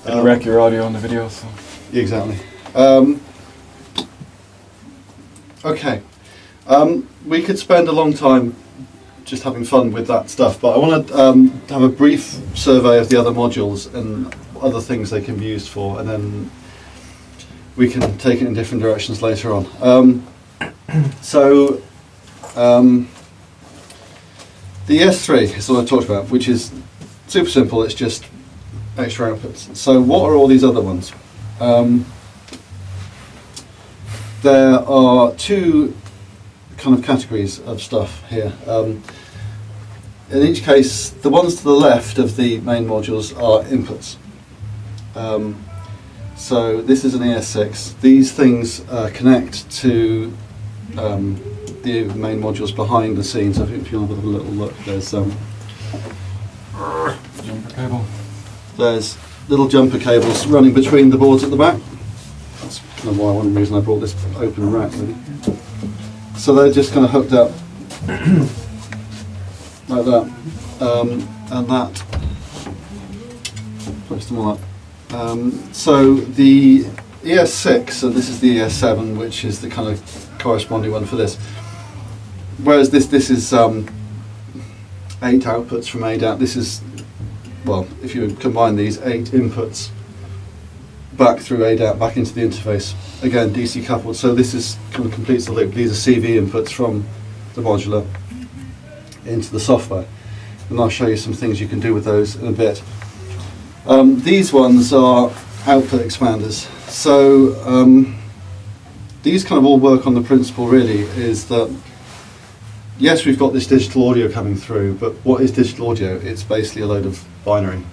It'll wreck your audio on the video. So. Exactly. Okay. We could spend a long time just having fun with that stuff, but I want to have a brief survey of the other modules and other things they can be used for, and then we can take it in different directions later on. The ES3 is what I talked about, which is super simple. It's just extra outputs. So what are all these other ones? There are two kind of categories of stuff here. In each case, the ones to the left of the main modules are inputs. So this is an ES6. These things connect to the main modules behind the scenes. I think if you want to have a little look, there's Jumper cable. There's little jumper cables running between the boards at the back. That's kind of one reason I brought this open rack, really. So they're just kind of hooked up like that, and that puts them all up. So the ES6, and this is the ES7, which is the kind of corresponding one for this. Whereas this is 8 outputs from ADAT. This is, well, if you combine these, 8 inputs back through ADAT, back into the interface. Again, DC coupled, so this is kind of completes the loop. These are CV inputs from the modular into the software. And I'll show you some things you can do with those in a bit. These ones are output expanders. So these kind of all work on the principle, really, is that yes, we've got this digital audio coming through, but what is digital audio? It's basically a load of binary.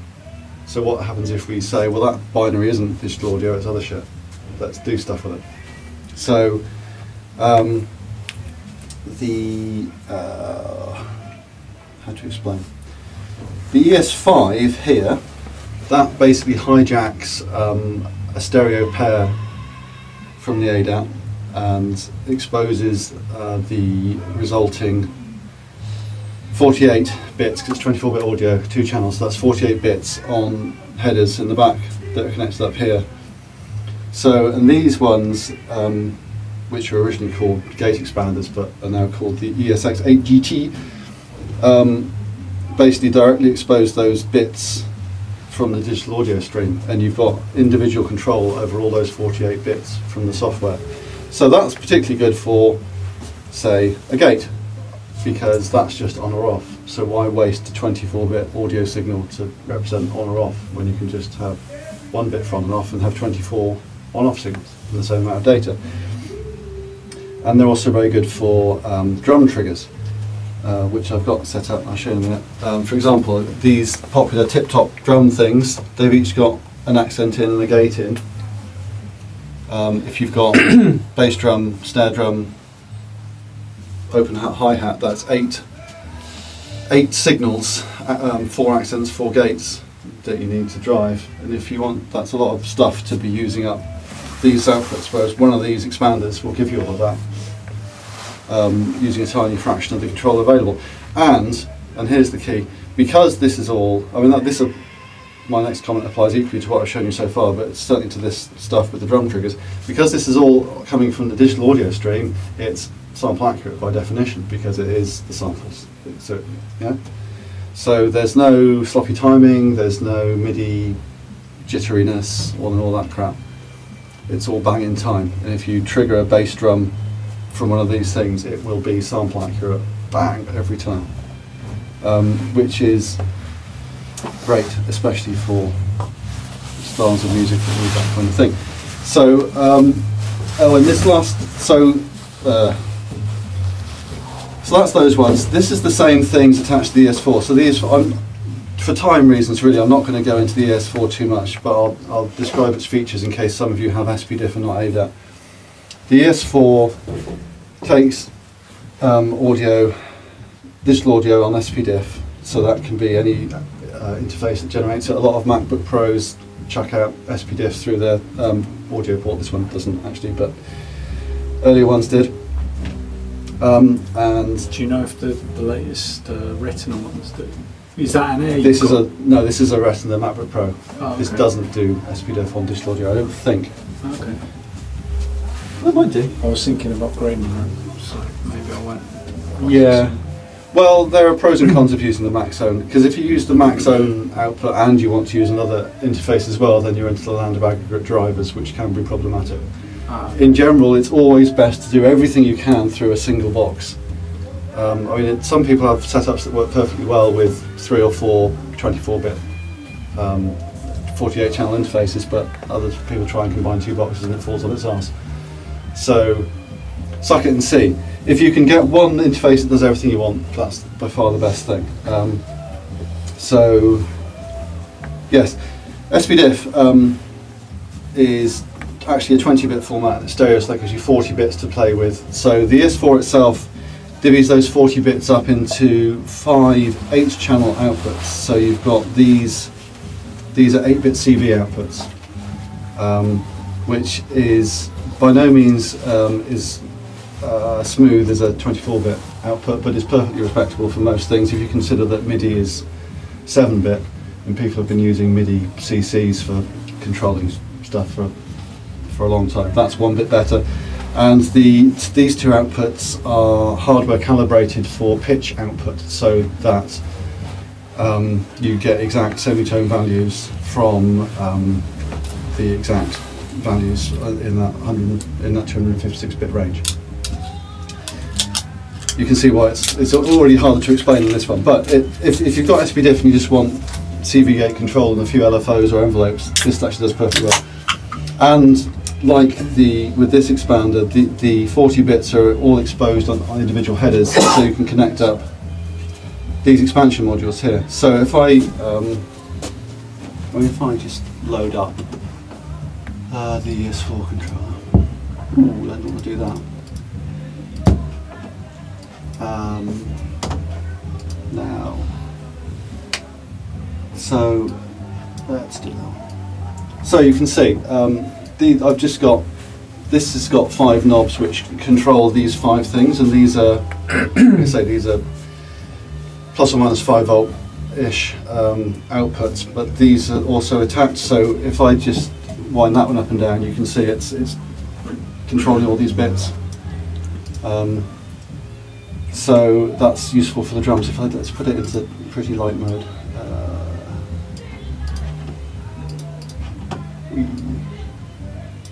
So what happens if we say, well, that binary isn't digital audio, it's other shit. Let's do stuff with it. So how to explain? The ES5 here, that basically hijacks a stereo pair from the ADAT and exposes the resulting 48 bits, because it's 24-bit audio, 2 channels, so that's 48 bits on headers in the back that are connected up here. So, and these ones, which were originally called gate expanders but are now called the ESX8 GT, basically directly expose those bits from the digital audio stream, and you've got individual control over all those 48 bits from the software. So that's particularly good for, say, a gate, because that's just on or off. So why waste a 24-bit audio signal to represent on or off when you can just have 1 bit from and off and have 24 on-off signals in the same amount of data. And they're also very good for drum triggers, which I've got set up. I'll show you in a minute. For example, these popular tip-top drum things, they've each got an accent in and a gate in. If you've got bass drum, snare drum, open hat, hi-hat, that's 8 signals, 4 accents, 4 gates that you need to drive. And if you want, that's a lot of stuff to be using up these outputs, whereas one of these expanders will give you all of that, using a tiny fraction of the control available. And here's the key, because this is all, I mean, my next comment applies equally to what I've shown you so far, but certainly to this stuff with the drum triggers. Because this is all coming from the digital audio stream, it's sample accurate by definition, because it is the samples. So, yeah? So there's no sloppy timing, there's no MIDI jitteriness, and all that crap. It's all bang in time. And if you trigger a bass drum from one of these things, it will be sample accurate, bang, every time. Which is great, especially for styles of music that need that kind of thing. So, and this last, so that's those ones. This is the same things attached to the ES4. So these, for time reasons, really, I'm not going to go into the ES4 too much, but I'll describe its features in case some of you have SPDIF and not ADAT. The ES4 takes audio, digital audio on SPDIF, so that can be any interface that generates it. A lot of MacBook Pros chuck out SPDIF through their audio port. This one doesn't actually, but earlier ones did. And do you know if the latest Retina ones do? Is that an Air? This is this is a rest in the MacBook Pro. Oh, okay. This doesn't do SPDIF on digital audio, I don't think. Okay. It might do. I was thinking of upgrading that, so maybe I won't. Yeah. Well, there are pros and cons of using the Mac Zone, because if you use the Mac Zone output and you want to use another interface as well, then you're into the land of aggregate drivers, which can be problematic. In general, it's always best to do everything you can through a single box. I mean, some people have setups that work perfectly well with 3 or 4 24-bit 48-channel interfaces, but other people try and combine 2 boxes and it falls on its arse. So, suck it and see. If you can get one interface that does everything you want, that's by far the best thing. So, yes, SPDIF is actually a 20-bit format, and stereo, so that gives you 40 bits to play with. So the ES4 itself divvies those 40 bits up into 5 8-channel outputs. So you've got these are 8-bit CV outputs, which is by no means is smooth as a 24-bit output, but is perfectly respectable for most things if you consider that MIDI is 7-bit, and people have been using MIDI CCs for controlling stuff for a long time. That's 1 bit better. And these 2 outputs are hardware calibrated for pitch output, so that you get exact semitone values from the exact values in that 256-bit range. You can see why it's already harder to explain in this one. But if you've got SPDIF and you just want CV gate control and a few LFOs or envelopes, this actually does perfectly well. And like with this expander, the 40 bits are all exposed on individual headers, so you can connect up these expansion modules here. So if I just load up the ES4 controller, I don't want to do that. Now, so let's do that. So you can see. I've just got, this has got 5 knobs which control these 5 things, and these are, these are plus or minus 5 volt-ish outputs, but these are also attached, so if I just wind that one up and down, you can see it's controlling all these bits. So that's useful for the drums. Let's put it into pretty light mode.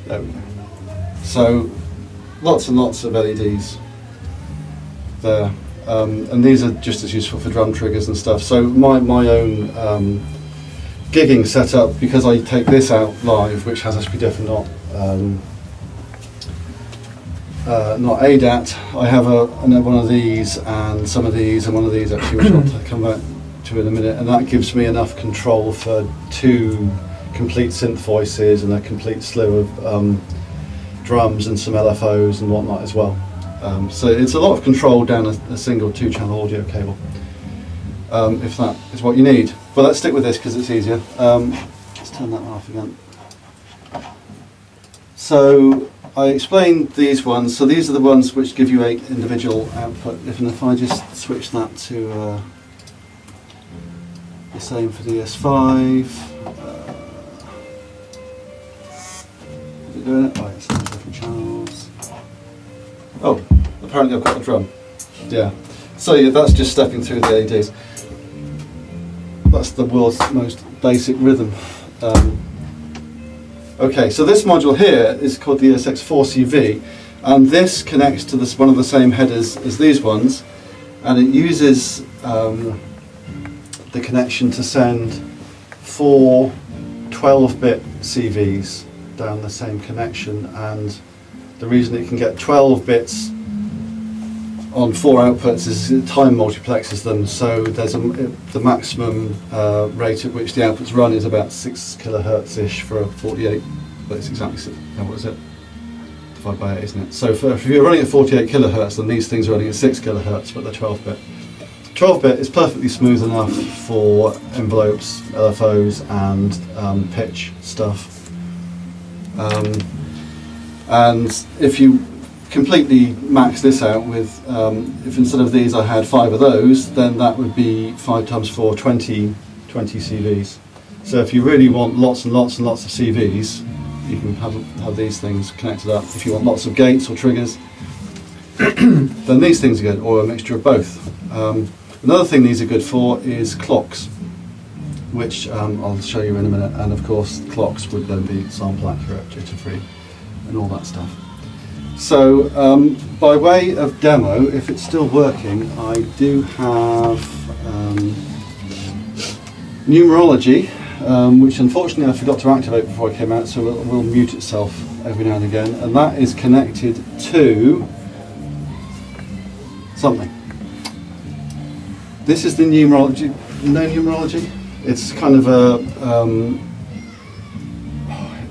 There we go. So lots and lots of LEDs there, and these are just as useful for drum triggers and stuff. So my own gigging setup, because I take this out live, which has SPDIF and not ADAT, I have one of these and some of these and one of these actually, which I'll come back to in a minute, and that gives me enough control for 2 complete synth voices and a complete slew of drums and some LFOs and whatnot as well. So it's a lot of control down a single 2-channel audio cable, if that is what you need. But let's stick with this because it's easier. Let's turn that one off again. So I explained these ones. So these are the ones which give you 8 individual output. If I just switch that to the same for the S5. Doing it? Oh, it's different channels. Oh, apparently I've got a drum. Yeah. So yeah, that's just stepping through the LEDs. That's the world's most basic rhythm. Okay, so this module here is called the ESX4CV, and this connects to one of the same headers as these ones, and it uses the connection to send 4 12-bit CVs down the same connection, and the reason it can get 12 bits on 4 outputs is it time multiplexes them, so there's the maximum rate at which the outputs run is about 6 kilohertz-ish for a 48, but it's exactly, what is it? Divided by 8, isn't it? So if you're running at 48 kilohertz, then these things are running at 6 kilohertz, but they're 12-bit. 12-bit is perfectly smooth enough for envelopes, LFOs, and pitch stuff. And if you completely max this out with, if instead of these I had 5 of those, then that would be 5 times 4, 20 CVs. So if you really want lots and lots and lots of CVs, you can have these things connected up. If you want lots of gates or triggers, then these things are good, or a mixture of both. Another thing these are good for is clocks, which I'll show you in a minute, and of course clocks would then be sample accurate, jitter free, and all that stuff. So by way of demo, if it's still working, I do have numerology, which unfortunately I forgot to activate before I came out, so it will mute itself every now and again, and that is connected to something. This is the numerology. No numerology? It's kind of a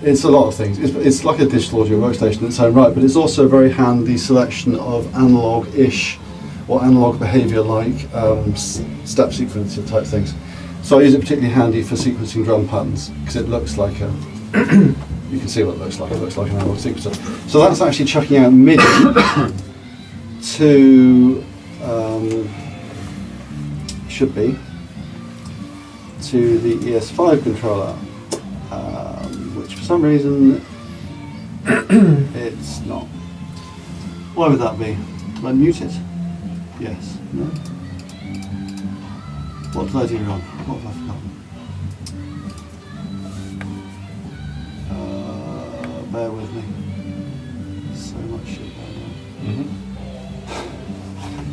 it's a lot of things. It's like a digital audio workstation in its own right, but it's also a very handy selection of analog-ish or analog behaviour-like step sequencer type things. So I use it particularly handy for sequencing drum patterns because it looks like a. You can see what it looks like. It looks like an analog sequencer. So that's actually chucking out MIDI to should be to the ES5 controller. Which for some reason it's not. Why would that be? Did I mute it? Yes. No? What did I do wrong? What have I forgotten? Bear with me. So much shit going on.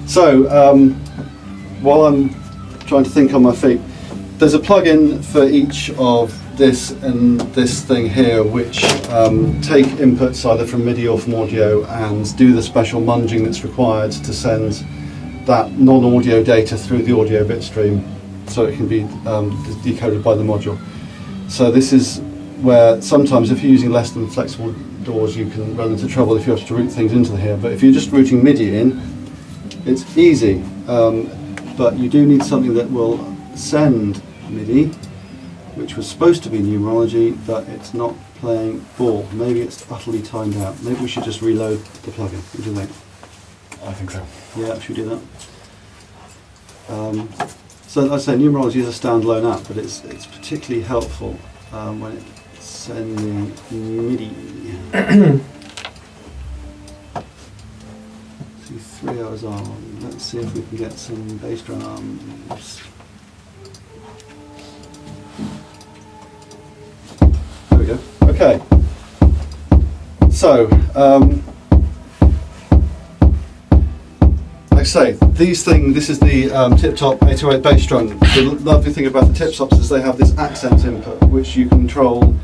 So, while I'm trying to think on my feet, there's a plugin for each of this and this thing here, which take inputs either from MIDI or from audio and do the special munging that's required to send that non-audio data through the audio bit stream so it can be decoded by the module. So this is where sometimes if you're using less than flexible doors you can run into trouble if you have to route things into here, but if you're just routing MIDI in, it's easy, but you do need something that will send MIDI, which was supposed to be numerology, but it's not playing ball. Maybe it's utterly timed out. Maybe we should just reload the plugin. What do you think? I think so. Yeah, should we do that? So like I say, numerology is a standalone app, but it's particularly helpful when it's sending MIDI. See, 3 hours on. Let's see if we can get some bass drums. There we go. Okay. So, like I say, this is the Tip-Top 808 bass drum. The lovely thing about the Tip-Tops is they have this accent input, which you control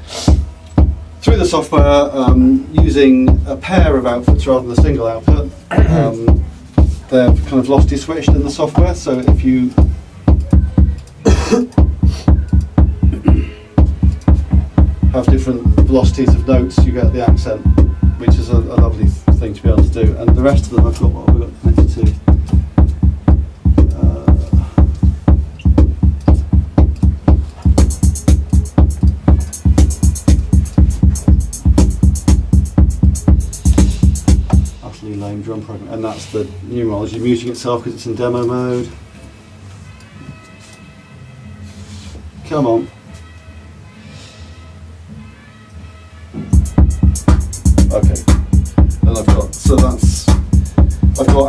through the software using a pair of outputs rather than a single output. They're kind of velocity switched in the software, so if you have different velocities of notes, you get the accent, which is a lovely thing to be able to do. And the rest of them, I've got what we've got connected to. Utterly lame drum program, and that's the numerology muting itself because it's in demo mode. Come on. Okay, and I've got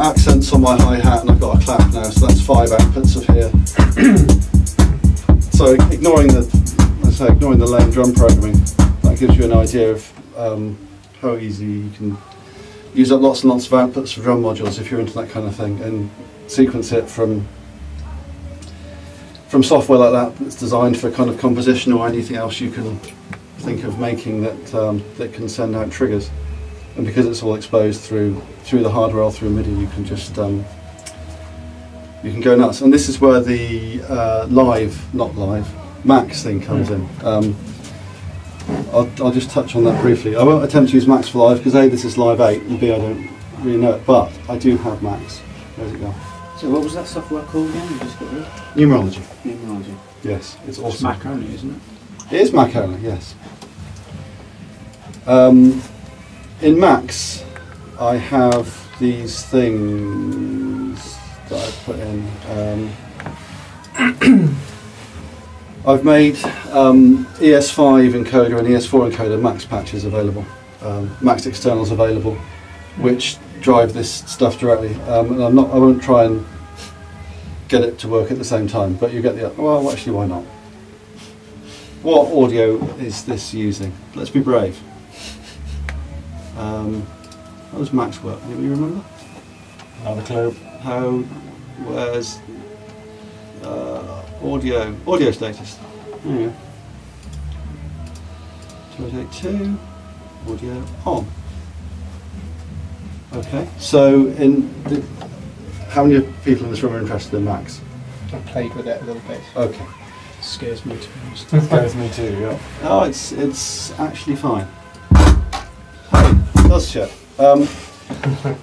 accents on my hi-hat and I've got a clap now, so that's 5 outputs of here. So ignoring the lame drum programming, that gives you an idea of how easy you can use up lots and lots of outputs for drum modules if you're into that kind of thing, and sequence it from software like that that's designed for kind of composition or anything else you can think of making that that can send out triggers. And because it's all exposed through the hardware or through MIDI, you can just you can go nuts. And this is where the Max thing comes in. I'll just touch on that briefly. I won't attempt to use Max for live because A, this is Live 8, and B, I don't really know it, but I do have Max. Where's it go? So what was that software called again? You just got rid of? Numerology. Numerology. Yes, it's awesome. It's Mac only, isn't it? It is Mac only, yes. In Max, I have these things that I've put in. I've made ES5 encoder and ES4 encoder max patches available, max externals available, which drive this stuff directly. And I won't try and get it to work at the same time, but you get the, well, actually, why not? What audio is this using? Let's be brave. How does max work? Anybody remember? Another clue. Where's audio status? There you go. 282, audio on. Okay, so how many people in this room are interested in max? I played with it a little bit. Okay. Scares me to be honest. Scares me too, yeah. Oh, it's actually fine. Hey, it does shit.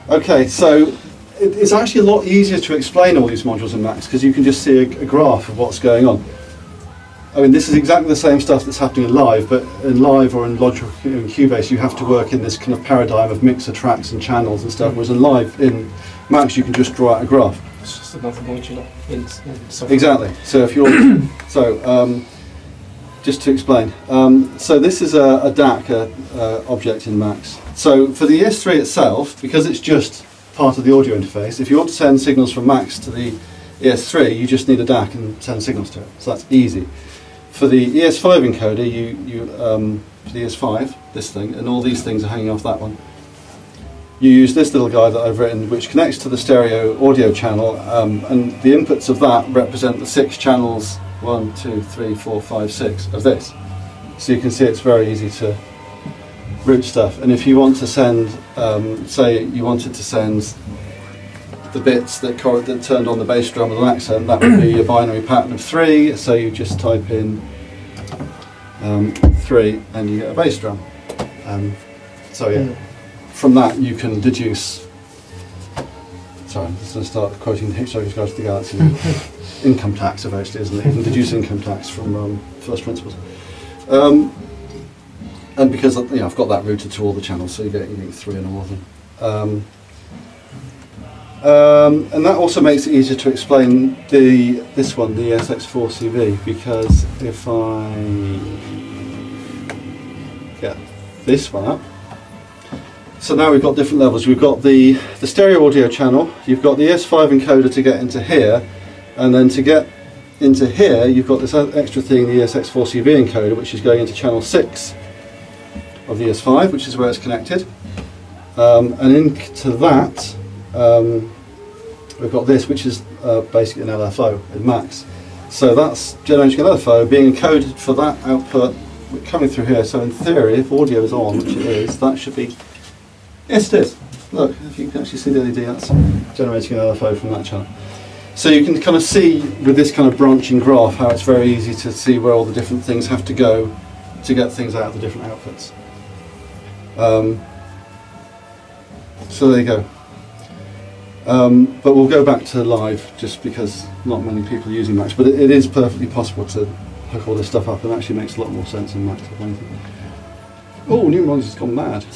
Okay, so it's actually a lot easier to explain all these modules in Max because you can just see a graph of what's going on. I mean, this is exactly the same stuff that's happening in Live, but in Live or in Logic in Cubase, you have to work in this kind of paradigm of mixer tracks and channels and stuff, whereas in Max, you can just draw out a graph. It's just another modular in software. Exactly. So if you're just to explain, so this is a DAC object in Max. So for the ES3 itself, because it's just part of the audio interface, if you want to send signals from Max to the ES3, you just need a DAC and send signals to it. So that's easy. For the ES5 encoder, for the ES5, this thing, and all these things are hanging off that one. You use this little guy that I've written, which connects to the stereo audio channel, and the inputs of that represent the 6 channels, 1, 2, 3, 4, 5, 6 of this. So you can see it's very easy to route stuff. And if you want to send, say you wanted to send the bits that turned on the bass drum with an accent, that would be a binary pattern of 3, so you just type in 3 and you get a bass drum. So yeah. From that you can deduce, sorry, I'm just going to start quoting the Hitchhiker's Guide to the Galaxy, income tax eventually, isn't it? You can deduce income tax from first principles. And because I've got that routed to all the channels, so you get 3 and all of them. And that also makes it easier to explain this one, the ESX4CV, because if I get this one up, so now we've got different levels. We've got the stereo audio channel, you've got the ES5 encoder to get into here, and then to get into here you've got this extra thing, the ESX4CV encoder, which is going into channel 6 of the ES5, which is where it's connected. And into that we've got this, which is basically an LFO in Max. So that's generating an LFO being encoded for that output coming through here. So in theory, if audio is on, which it is, that should be, yes it is. Look, if you can actually see the LED, that's generating an LFO from that channel. So you can kind of see with this kind of branching graph how it's very easy to see where all the different things have to go to get things out of the different outputs. So there you go. But we'll go back to Live just because not many people are using Max, but it is perfectly possible to hook all this stuff up and actually makes a lot more sense in Max if anything. Oh, Numerology's gone mad.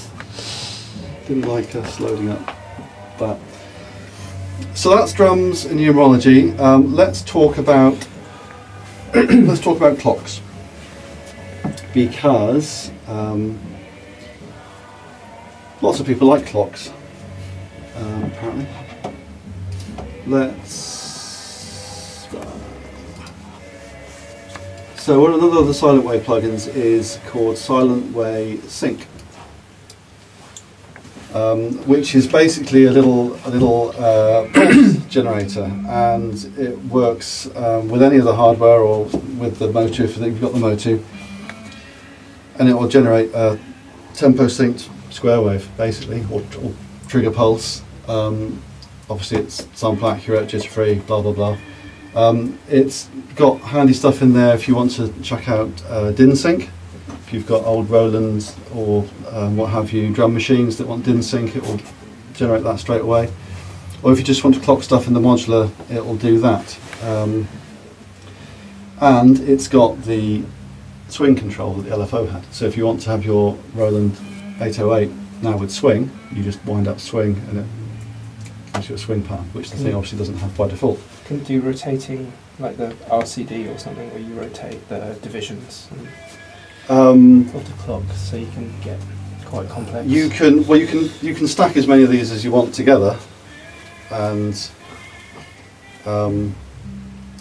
Didn't like us loading up that. So that's drums and numerology. Let's talk about clocks, because lots of people like clocks. Apparently. So one of the Silent Way plugins is called Silent Way Sync, which is basically a little pulse generator, and it works with any of the hardware or with the Motu if you've got the Motu, and it will generate a tempo synced square wave basically, or trigger pulse. Obviously it's sample accurate, jitter free, blah blah blah. It's got handy stuff in there if you want to check out DIN sync. If you've got old Roland or what have you, drum machines that want DIN sync, it will generate that straight away. Or if you just want to clock stuff in the modular, it will do that. And it's got the swing control that the LFO had. So if you want to have your Roland 808 Now with swing, you just wind up swing and it gives you a swing pattern, which the thing obviously doesn't have by default. Can you do rotating like the RCD or something where you rotate the divisions of the clock so you can get quite complex? You can stack as many of these as you want together, and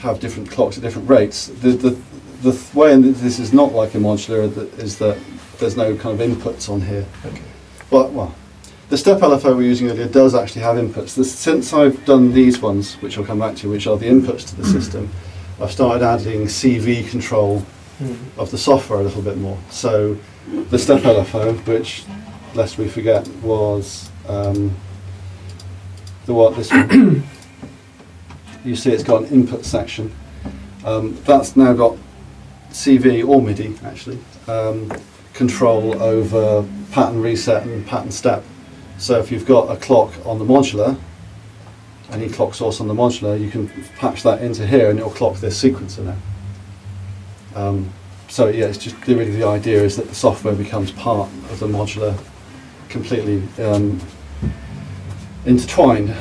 have different clocks at different rates. The way in this is not like a modular is that there's no kind of inputs on here. Okay. But well, the step LFO we're using earlier does actually have inputs. Since I've done these ones, which I'll come back to, which are the inputs to the system, I've started adding CV control of the software a little bit more. So the step LFO, which, lest we forget, was this one. You see it's got an input section. That's now got CV or MIDI, actually, control over pattern reset and pattern step. So if you've got a clock on the modular, any clock source on the modular, you can patch that into here and it'll clock this sequencer now. So yeah, it's just really the idea is that the software becomes part of the modular, completely intertwined.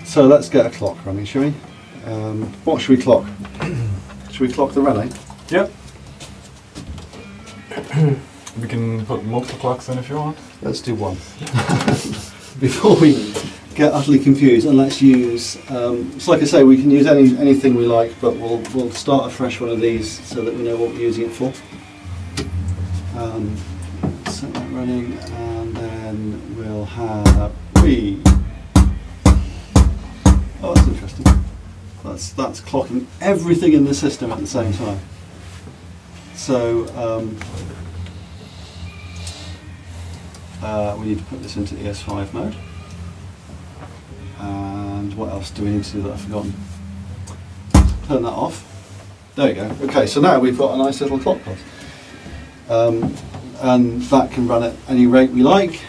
So let's get a clock running, shall we? What should we clock? Should we clock the relay? Yep. We can put multiple clocks in if you want. Let's do one. Before we get utterly confused, and let's use, so like I say, we can use anything we like, but we'll start a fresh one of these so that we know what we're using it for. Set that running, and then we'll have Oh, that's interesting. That's clocking everything in the system at the same time. So we need to put this into ES5 mode. And what else do we need to do that I've forgotten? Turn that off. There you go. Okay, so now we've got a nice little clock pulse. And that can run at any rate we like.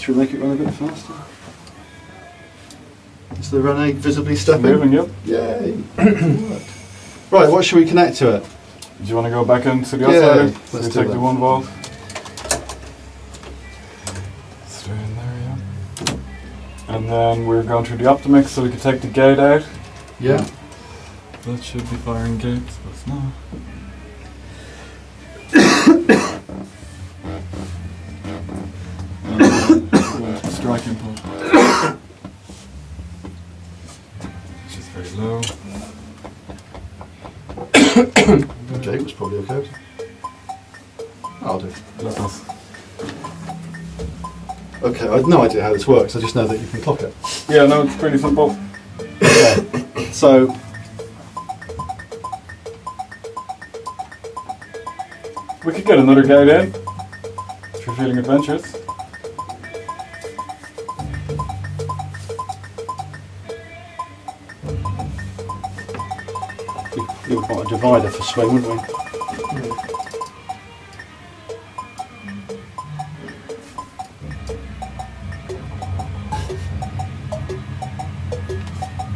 Should we make it run a bit faster? Is the relay visibly stepping? Moving, yep. Yay! Right, what should we connect to it? Do you want to go back into the Yeah, oscillator? So let's you do take that. the 1 volt. Straight in there, yeah. And then we're going through the Optimix, so we can take the gate out. Yeah. That should be firing gates, but it's not. Strike input. It's just very low. Jake was probably okay. I'll do. Let us. Okay, I have no idea how this works, I just know that you can clock it. Yeah, no, it's pretty simple. Okay, so We could get another gate in if you're feeling adventurous. we would want a divider for swing, wouldn't we?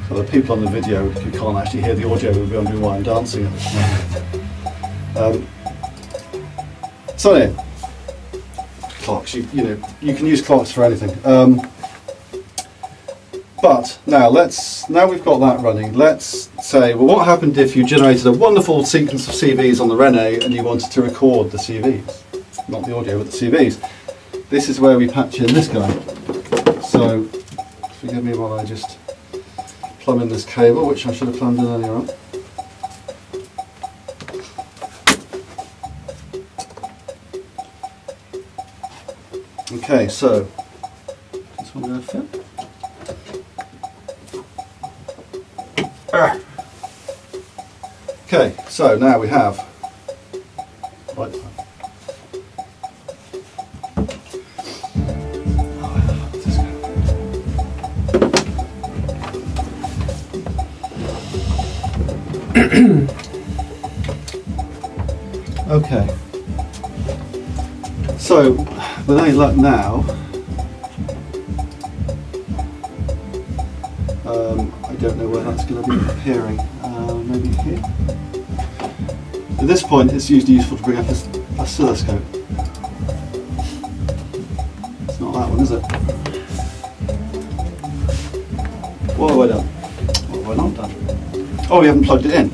So the people on the video who can't actually hear the audio will be wondering why I'm dancing at this moment. So yeah, clocks. You know you can use clocks for anything. But now we've got that running. Let's say, well, what happened if you generated a wonderful sequence of CVs on the Rene and you wanted to record the CVs, not the audio but the CVs? This is where we patch in this guy. So forgive me while I just plumb in this cable, which I should have plumbed in earlier on. Okay, so this one going to fit? Okay, so now we have. Right. Okay. So, with any luck now, I don't know where that's going to be appearing. Maybe here. At this point, it's usually useful to bring up an oscilloscope. that one, is it? What have I done? What have I not done? Oh, we haven't plugged it in.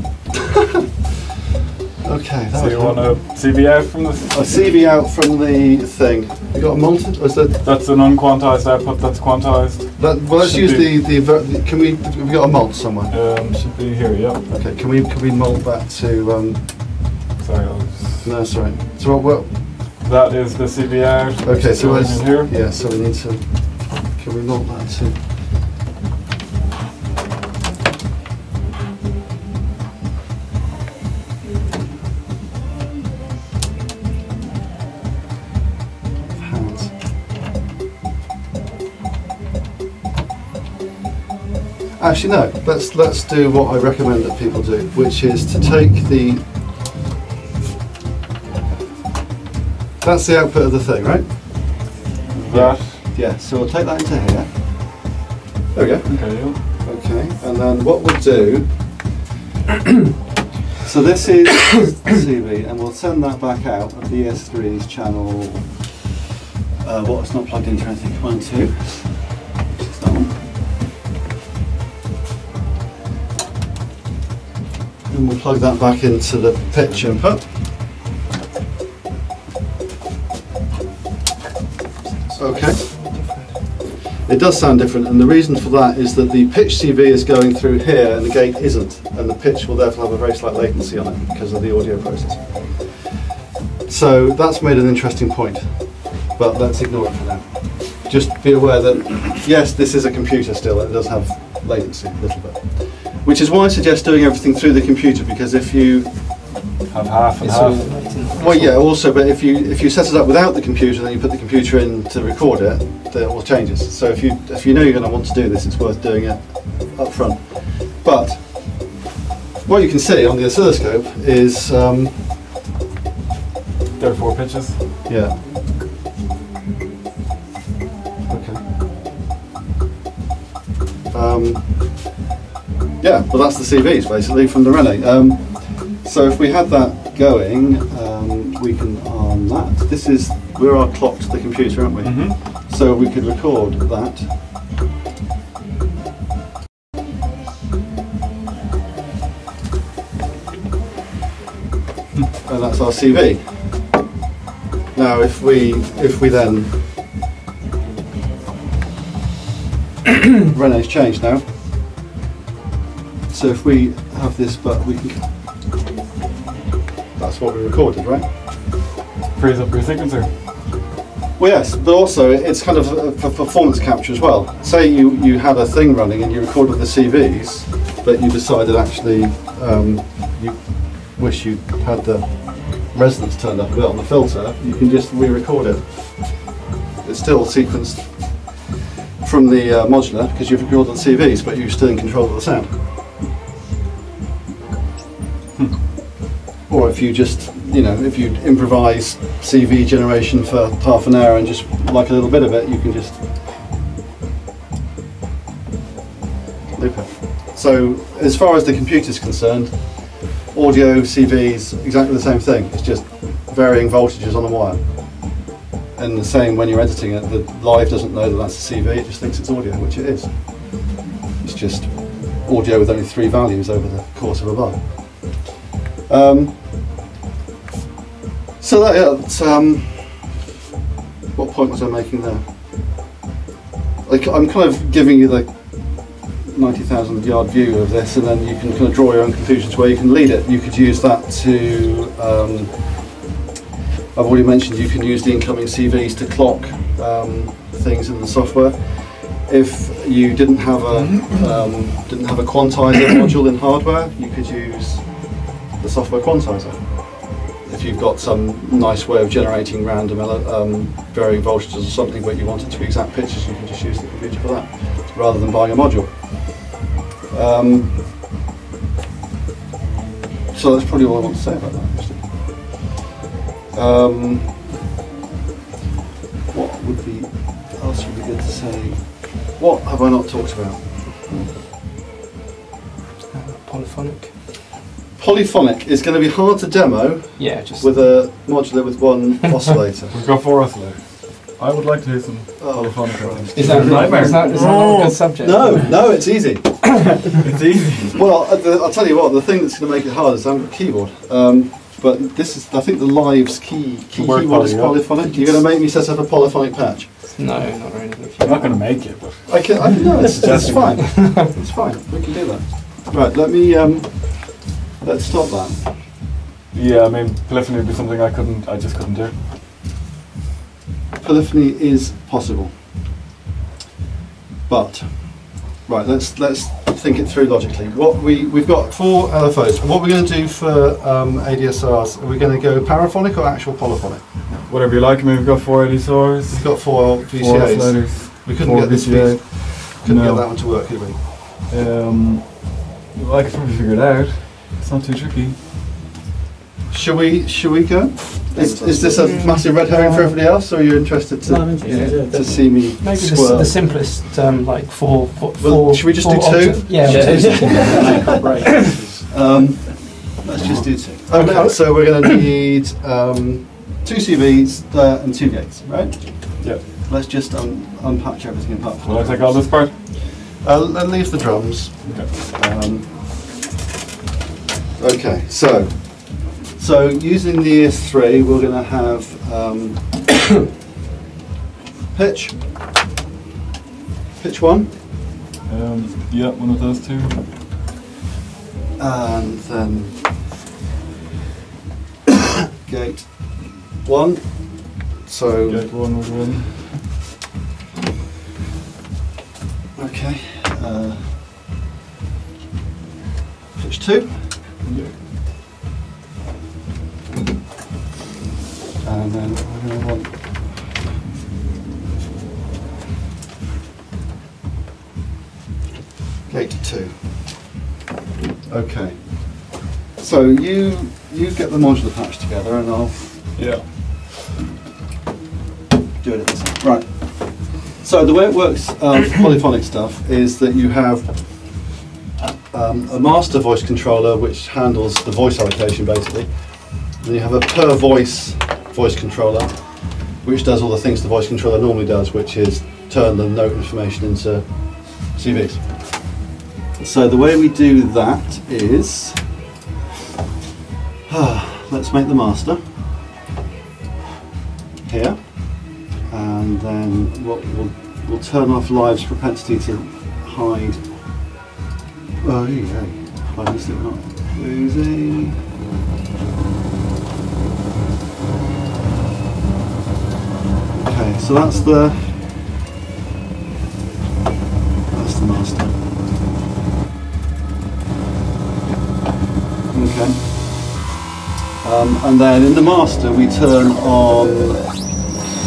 Okay, that So was you want a CV out from this? a CV out from the thing. You got a multi? Or is that, That's an unquantized output that's quantized. well, let's Should use be. can we? Have we got a mult somewhere? Should be here, yeah. Okay, can we mult that to? Sorry, I'll just, No, sorry. So what? that is the CV out. Okay, so Going let's. in here. Yeah, so we need to. Can we mult that to? Hands. Actually, no. Let's do what I recommend that people do, which is to take the. That's the output of the thing, right? That. Yeah. So we'll take that into here. There we go. Okay, yeah. Okay, and then what we'll do. So this is CV, and we'll send that back out of the ES3's channel. What? It's not plugged into anything. 1 and 2. Which is that one. And we'll plug that back into the pitch input. Okay. It does sound different, and the reason for that is that the pitch CV is going through here and the gate isn't, and the pitch will therefore have a very slight latency on it because of the audio process. So that's made an interesting point, but let's ignore it for now. Just be aware that, yes, this is a computer still, and it does have latency a little bit. Which is why I suggest doing everything through the computer, because if you Have half and It's all half. latent. well, yeah, also, but if you set it up without the computer, then you put the computer in to record it, then it all changes. So if you know you're going to want to do this, it's worth doing it up front. But what you can see on the oscilloscope is, There are 4 pitches. yeah. Okay. Yeah, well, that's the CVs basically from the relay. So if we had that going, we can arm that. We're our clock to the computer, aren't we? Mm-hmm. So we could record that. And that's our CV. Now if we then Rene's changed now. So if we have this, but we can. That's what we recorded, right? Frees up your sequencer. Well, yes, but also it's kind of a performance capture as well. Say you had a thing running and you recorded the CVs, but you decided actually you wish you had the resonance turned up a bit on the filter. You can just re-record it. It's still sequenced from the modular because you've recorded the CVs, but you're still in control of the sound. Or if you just, if you improvise CV generation for half an hour and just like a little bit of it, you can just loop it. So as far as the computer's concerned, audio, CVs, exactly the same thing. It's just varying voltages on a wire. And the same when you're editing it, the live doesn't know that that's a CV, it just thinks it's audio, which it is. It's just audio with only 3 values over the course of a bar. So that's, what point was I making there? I'm kind of giving you the 90,000 yard view of this, and then you can kind of draw your own conclusions where you can lead it. You could use that to, I've already mentioned you can use the incoming CVs to clock things in the software. If you didn't have a quantizer module in hardware, you could use the software quantizer. If you've got some nice way of generating random varying voltages or something, but you want it to be exact pitches, you can just use the computer for that, rather than buying a module. So that's probably all I want to say about that, actually. What else would be good to say? What have I not talked about? Polyphonic. Polyphonic is going to be hard to demo Yeah, just with a modular with one oscillator. We've got 4 oscillators. I would like to hear some Oh, polyphonic. Christ. Is that not a good subject? No, it's easy. It's easy. Well, I'll tell you what. The thing that's going to make it hard is I haven't got a keyboard. But this is, I think, the Live's key Work keyboard is poly, yeah. polyphonic. You're going to make me set up a polyphonic patch. No, not really. I'm not going to make it, but I can no, it's fine. It's fine. We can do that. Right. Let me. Let's stop that. yeah, I mean, polyphony would be something I just couldn't do. Polyphony is possible, but right. Let's think it through logically. We've got 4 LFOs. What we're going to do for ADSRs? Are we going to go paraphonic or actual polyphonic? Whatever you like. I mean, we've got 4 ADSRs, We've got 4 4 VCAs. oscillators, We couldn't 4 get this. VCA. Couldn't No. get that one to work, could we? Well, I could probably figure it out. It's not too tricky. Shall we go? Is this a massive red herring for everybody else, or are you interested No, I'm to interested. to see me Maybe swirl? the simplest, like four. Well, should we just do 2? Yeah. Let's just do 2. Okay, so we're going to need 2 CVs and 2 gates, right? Yeah. Let's just unpatch everything apart from Will I take all this part? and leave the drums. Okay, so using the ES3, we're going to have pitch 1, Yeah, one of those 2. and then gate 1. So Gate 1 would win. okay, pitch 2. Yeah. And then we're going to want gate 2. Okay. So you get the modular patch together, and I'll Yeah. do it at this end. Right. So the way it works for polyphonic stuff is that you have a master voice controller which handles the voice allocation basically. Then you have a per voice controller which does all the things the voice controller normally does, which is turn the note information into CVs. So the way we do that is, let's make the master here, and then we'll turn off Live's propensity to hide. Oh yeah, hide this thing, not losing. Okay, so that's the master. Okay. And then in the master we turn on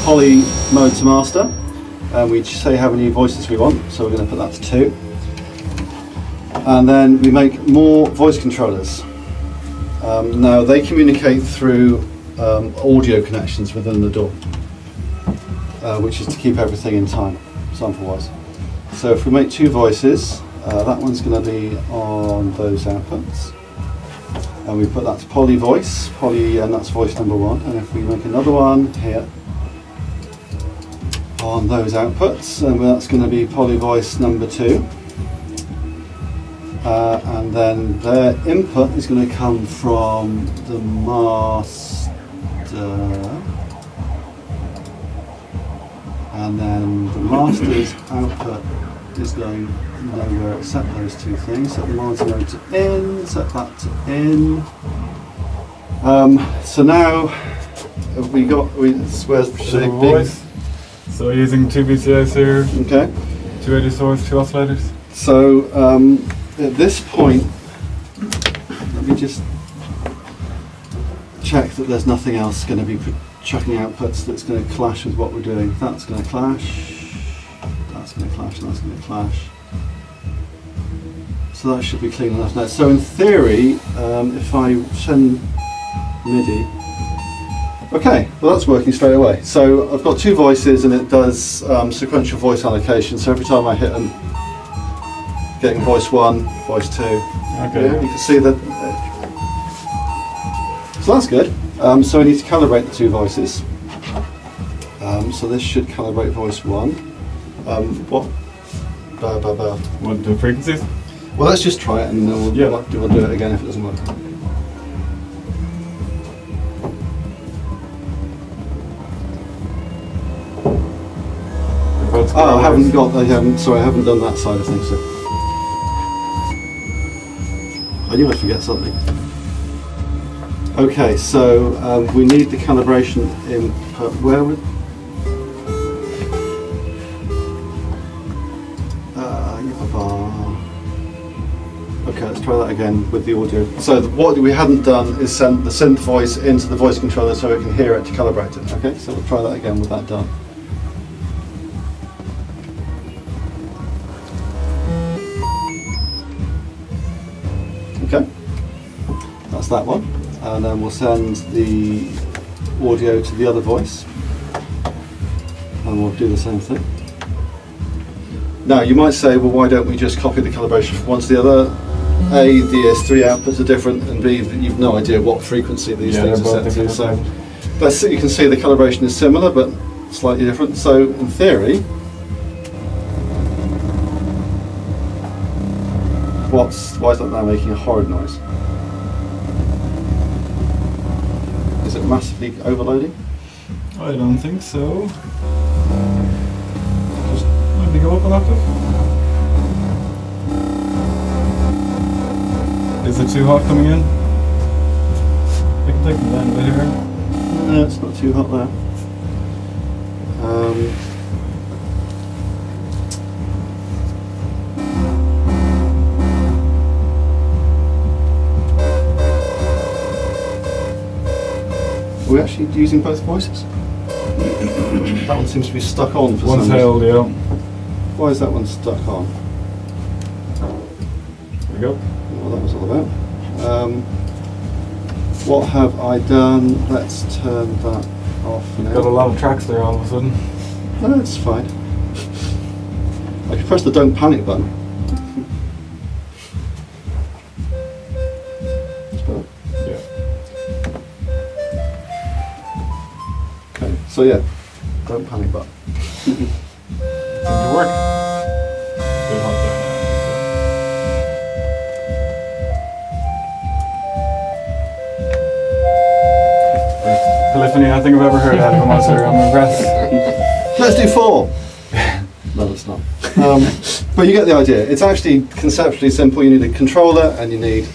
poly mode to master, and we say how many voices we want, so we're going to put that to 2. And then we make more voice controllers. Now they communicate through audio connections within the door, which is to keep everything in time, sample wise. So if we make 2 voices, that one's going to be on those outputs. And we put that to poly voice, and that's voice number 1. And if we make another one here on those outputs, and that's going to be poly voice number 2. And then their input is going to come from the master, and then the master's output is going nowhere except those 2 things. Set the monitor mode to in, set that to in. So now where's So the voice. So using 2 VCAs here, okay. 2 ADSRs, 2 oscillators. So at this point, let me just check that there's nothing else going to be chucking outputs that's going to clash with what we're doing. That's going to clash, that's going to clash, and that's going to clash. So that should be clean enough now. So in theory, if I send MIDI, okay, well that's working straight away. So I've got 2 voices and it does sequential voice allocation. So every time I hit them, getting voice 1, voice 2. Okay. Yeah, you can see that. So that's good. So I need to calibrate the 2 voices. So this should calibrate voice 1. What? Want the frequencies? Well, let's just try it and then we'll do it again if it doesn't work. Oh, I haven't got. Sorry, I haven't done that side of things. So. I knew I'd forget something. Okay, so we need the calibration input. Where would? Okay, let's try that again with the audio. So what we hadn't done is send the synth voice into the voice controller so we can hear it to calibrate it. Okay, so we'll try that again with that done. Okay, that's that one. And then we'll send the audio to the other voice. And we'll do the same thing. Now you might say, well, why don't we just copy the calibration from one to the other? A, the ES3 outputs are different, and B, you've no idea what frequency these things are set to. So you can see the calibration is similar, but slightly different. So in theory, why is that now making a horrid noise? Is it massively overloading? I don't think so. Just maybe go up an octave. Is it too hot coming in? I can take them down a bit here. No, it's not too hot there. Are we actually using both voices? That one seems to be stuck on for some reason. One's held, yeah. Why is that one stuck on? There we go. What that was all about. What have I done? Let's turn that off now. Got a lot of tracks there all of a sudden. No, it's fine. I can press the don't panic button. That's better. Yeah. Okay, so yeah, don't panic button. Seemed to work. Bit hot there now. Polyphony I think I've ever heard out of a monster. I'm impressed. Let's do 4. No, let's not. But you get the idea. It's actually conceptually simple. You need a controller and you need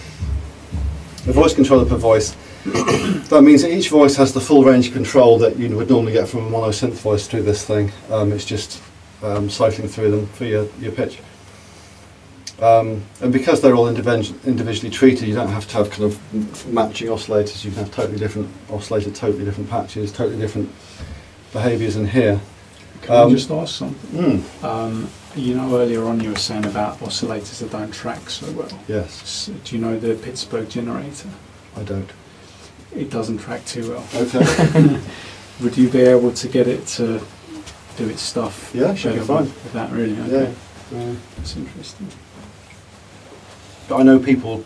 a voice controller per voice. That means that each voice has the full range of control that you would normally get from a mono synth voice through this thing. It's just cycling through them for your pitch. And because they're all individually treated, you don't have to have kind of matching oscillators. You can have totally different oscillators, totally different patches, totally different behaviours in here. Can I just ask something? You know, earlier on you were saying about oscillators that don't track so well. Yes. Do you know the Pittsburgh generator? I don't. It doesn't track too well. Okay. Would you be able to get it to do its stuff? Yeah, should be fine. With that, really? Okay. Yeah. That's interesting. But I know people,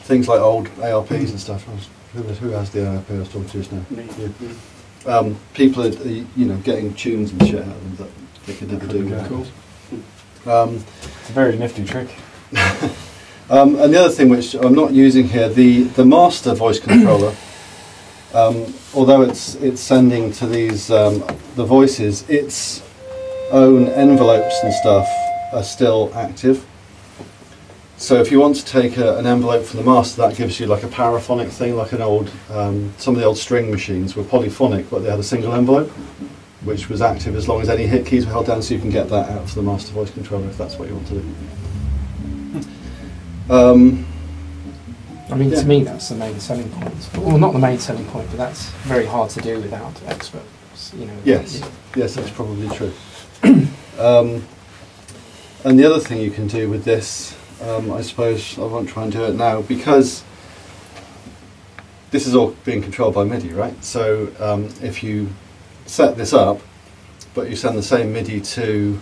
things like old ARPs and stuff. Who has the ARP I was talking to just now? Me. Yeah. People are, getting tunes and shit out of them that they could never do. Cool. It's a very nifty trick. And the other thing which I'm not using here, the master voice controller, although it's sending to these the voices, its own envelopes and stuff are still active. So if you want to take an envelope from the master, that gives you like a paraphonic thing, like an old, some of the old string machines were polyphonic, but they had a single envelope, which was active as long as any hit keys were held down, so you can get that out for the master voice controller if that's what you want to do. I mean, to me, that's the main selling point. Well, not the main selling point, but that's very hard to do without experts. Yes, yes, that's probably true. And the other thing you can do with this, I suppose I won't try and do it now because this is all being controlled by MIDI, right? So if you set this up, but you send the same MIDI to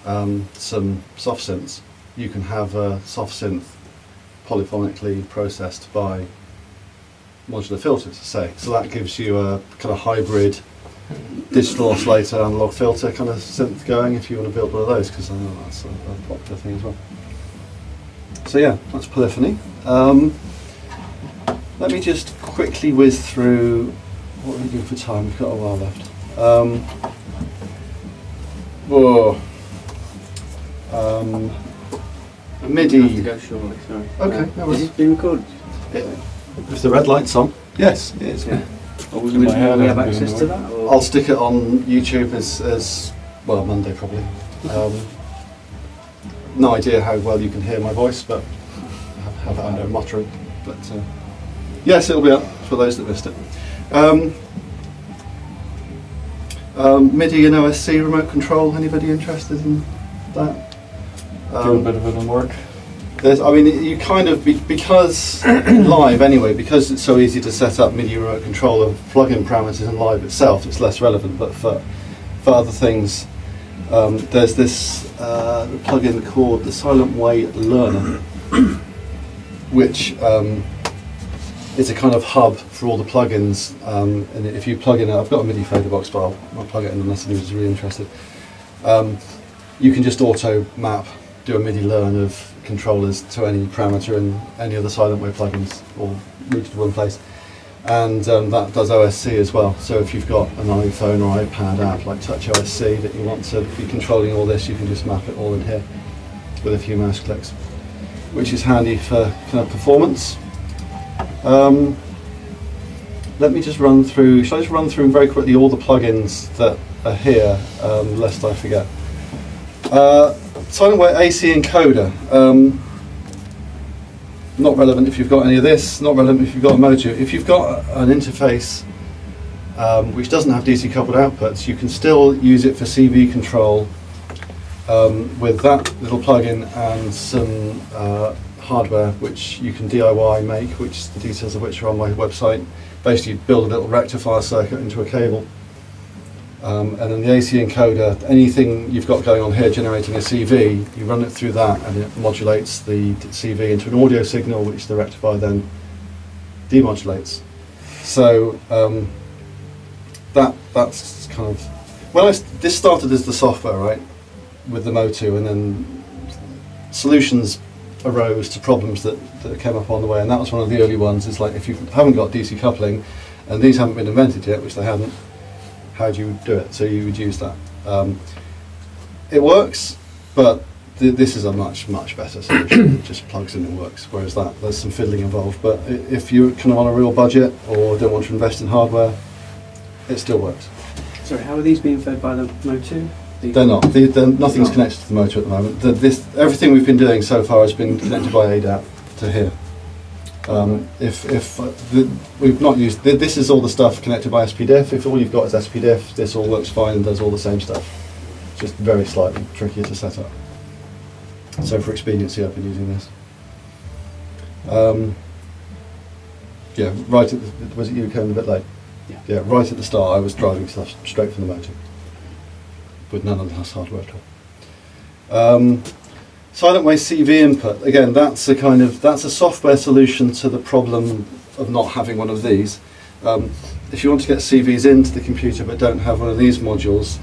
some soft synths, you can have a soft synth polyphonically processed by modular filters, say. So that gives you a kind of hybrid digital oscillator, analog filter kind of synth going if you want to build one of those, because I know that's a popular thing as well. So yeah, that's polyphony. Let me just quickly whiz through what are we doing for time. We've got a while left. MIDI. I have to go shortly, sorry. Okay, no worries. Is it being recorded? If the red light's on, yes, it is. Yeah. Or will In we my head, have I've access been to that? Or? I'll stick it on YouTube as well, Monday probably. No idea how well you can hear my voice, but I have it under muttering. But yes, it'll be up for those that missed it. MIDI and OSC remote control. Anybody interested in that? Do a bit of it in work. I mean, you kind of, because live anyway, because it's so easy to set up MIDI remote control of plugin parameters in live itself, it's less relevant. But for other things, there's this plugin called the Silent Way Learner, which is a kind of hub for all the plugins. And if you plug in, I've got a MIDI fader box, but I'll plug it in unless anyone's really interested. You can just auto map, do a MIDI learn of controllers to any parameter in any of the Silent Way plugins, all routed to one place. And that does OSC as well. So if you've got an iPhone or iPad app like Touch OSC that you want to be controlling all this, you can just map it all in here with a few mouse clicks, which is handy for kind of performance. Let me just run through, shall I just run through very quickly all the plugins that are here, lest I forget. Silent Way AC encoder. Not relevant if you've got any of this, not relevant if you've got a Motu. If you've got an interface which doesn't have DC coupled outputs, you can still use it for CV control with that little plugin and some hardware which you can DIY make, which the details of which are on my website. Basically build a little rectifier circuit into a cable. And then the AC encoder, anything you've got going on here generating a CV, you run it through that and it modulates the CV into an audio signal which the rectifier then demodulates. So that's kind of, this started as the software, right, with the Motu, and then solutions arose to problems that came up on the way, and that was one of the early ones. Is like, if you haven't got DC coupling and these haven't been invented yet, which they hadn't, how do you do it? So you would use that. It works, but this is a much better solution. It just plugs in and works, whereas there's some fiddling involved. But if you're kind of on a real budget or don't want to invest in hardware, it still works. Sorry, how are these being fed by the Motu? They're not. Nothing's connected to the Motu at the moment. Everything we've been doing so far has been connected by ADAT to here. We've not used, this is all the stuff connected by SPDIF. If all you've got is SPDIF, this all works fine and does all the same stuff. Just very slightly trickier to set up. So for expediency, I've been using this. Yeah, right at was it you came a bit late? Yeah, right at the start I was driving stuff straight from the Motu, with none of the hardware at all. Silent Way CV input, again, that's a software solution to the problem of not having one of these. If you want to get CVs into the computer but don't have one of these modules,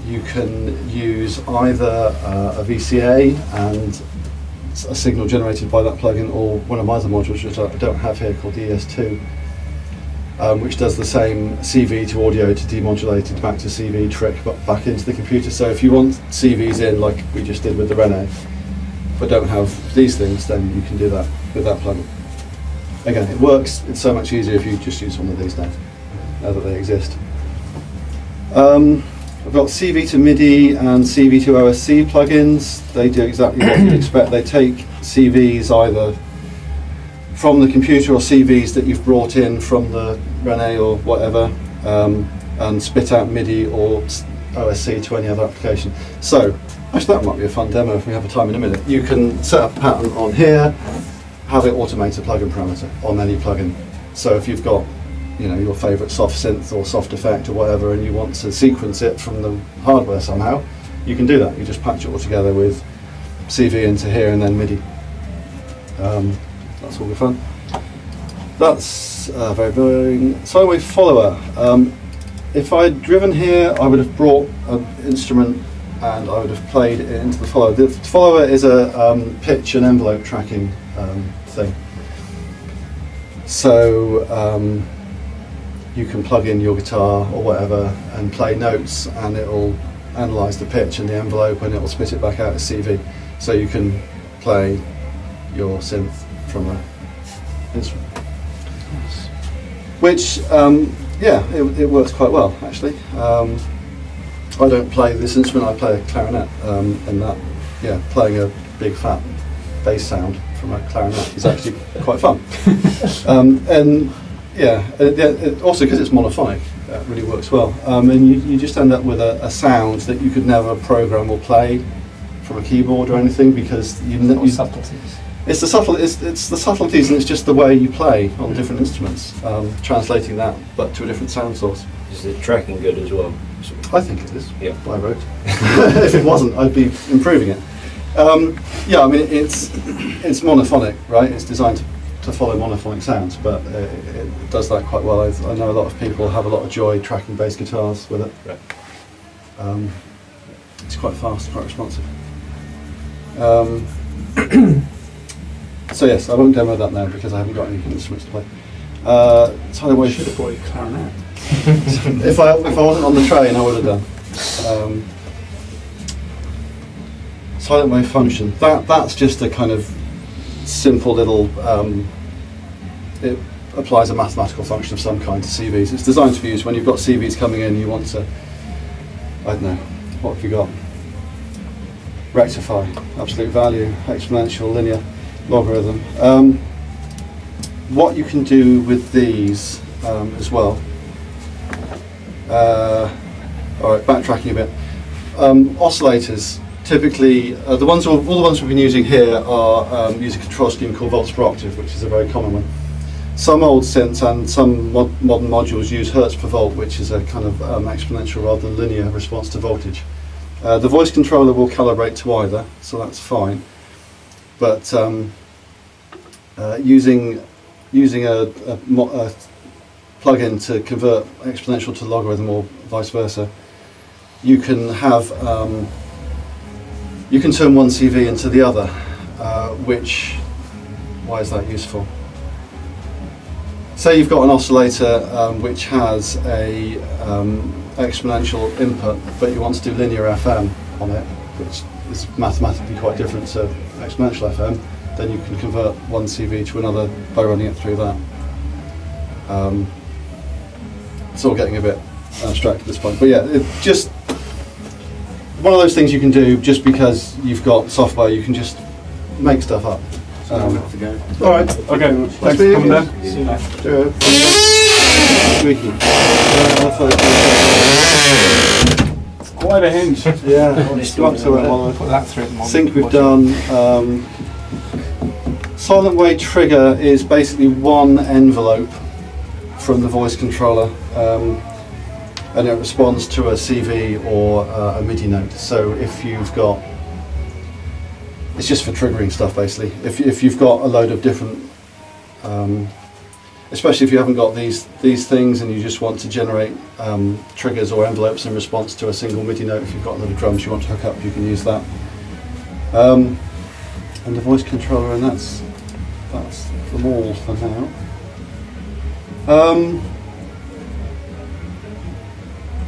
you can use either a VCA and a signal generated by that plugin, or one of my other modules which I don't have here called the ES2, which does the same CV to audio to demodulated back to CV trick but back into the computer. So if you want CVs in like we just did with the Rene but don't have these things, then you can do that with that plugin. Again, it works. It's so much easier if you just use one of these now that they exist. I've got CV to MIDI and CV to OSC plugins. They do exactly what you'd expect. They take CVs either from the computer or CVs that you've brought in from the Rene or whatever, and spit out MIDI or OSC to any other application. So, actually that might be a fun demo if we have a time in a minute. You can set up a pattern on here, have it automate a plugin parameter on any plugin. So if you've got, your favourite soft synth or soft effect or whatever, and you want to sequence it from the hardware somehow, you can do that. You just patch it all together with CV into here and then MIDI. That's all good fun. That's very boring. Silent Way Follower. if I'd driven here, I would have brought an instrument and I would have played it into the follower. The follower is a pitch and envelope tracking thing. So you can plug in your guitar or whatever and play notes, and it'll analyse the pitch and the envelope, and it'll spit it back out as CV. So you can play your synth from an instrument. Which, yeah, it works quite well actually. I don't play this instrument, I play a clarinet, and that, yeah, playing a big fat bass sound from a clarinet is actually quite fun. And yeah, also because it's monophonic, that really works well. And you just end up with a sound that you could never program or play from a keyboard or anything, because Subtleties. it's the subtleties, and it's just the way you play on different instruments, translating that but to a different sound source. Is the tracking good as well? I think it is. Yeah. I wrote. If it wasn't, I'd be improving it. Yeah, I mean it's monophonic, right? It's designed to follow monophonic sounds, but it does that quite well. I know a lot of people have a lot of joy tracking bass guitars with it. Right. It's quite fast, quite responsive. So yes, I won't demo that now because I haven't got any instruments to play. You should have brought your clarinet. If I wasn't on the train, I would have done. Silent wave function. That's just a kind of simple little. It applies a mathematical function of some kind to CVs. It's designed to be used when you've got CVs coming in. You want to, I don't know, what have you got? Rectify, absolute value, exponential, linear, logarithm. What you can do with these as well. All right, backtracking a bit. Oscillators, typically, all the ones we've been using here are use a control scheme called volts per octave, which is a very common one. Some old synths and some modern modules use hertz per volt, which is a kind of exponential rather than linear response to voltage. The voice controller will calibrate to either, so that's fine. But using a plug-in to convert exponential to logarithm or vice versa, you can have you can turn one CV into the other. Why is that useful? Say you've got an oscillator which has a exponential input, but you want to do linear FM on it, which is mathematically quite different to exponential FM. Then you can convert one CV to another by running it through that. It's all getting a bit abstract at this point, but yeah, it's just one of those things you can do just because you've got software. You can just make stuff up. So we have to go. All right. Okay. Thanks for coming down. See you later. Squeaky. Quite a hinge. Yeah. Go up to it. Put that through the Sync we've done. Silent wave trigger is basically one envelope from the voice controller, and it responds to a CV or a MIDI note. So if you've got, it's just for triggering stuff basically. If you've got a load of different, especially if you haven't got these things and you just want to generate triggers or envelopes in response to a single MIDI note, if you've got a lot of drums you want to hook up, you can use that. And the voice controller, and that's them all for now.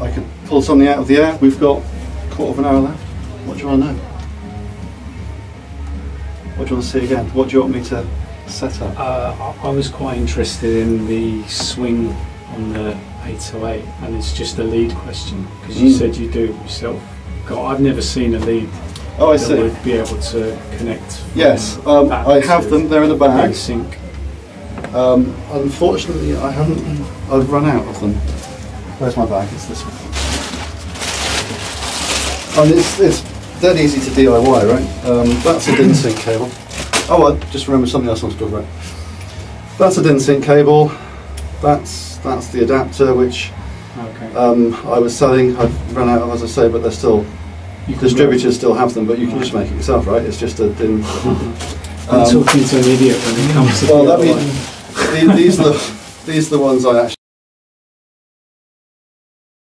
I could pull something out of the air. We've got a quarter of an hour left. What do you want to know? What do you want to see again? What do you want me to set up? I was quite interested in the swing on the 808, and it's just a lead question because you said you do it yourself. God, I've never seen a lead. Oh, I that see. would be able to connect. Yes, I have them. They're in the bag. Sync. Unfortunately, I haven't. I've run out of them. Where's my bag? It's this one. And it's dead easy to DIY, right? That's a DIN sync cable. Oh, I just remembered something else I was talking about. That's a DIN sync cable. That's the adapter which I was selling. I've run out of, as I say, but they're still. Distributors still have them, but you can just make it yourself, right? It's just a DIN. I'm talking to an idiot when it comes to. Well, these are the ones I actually.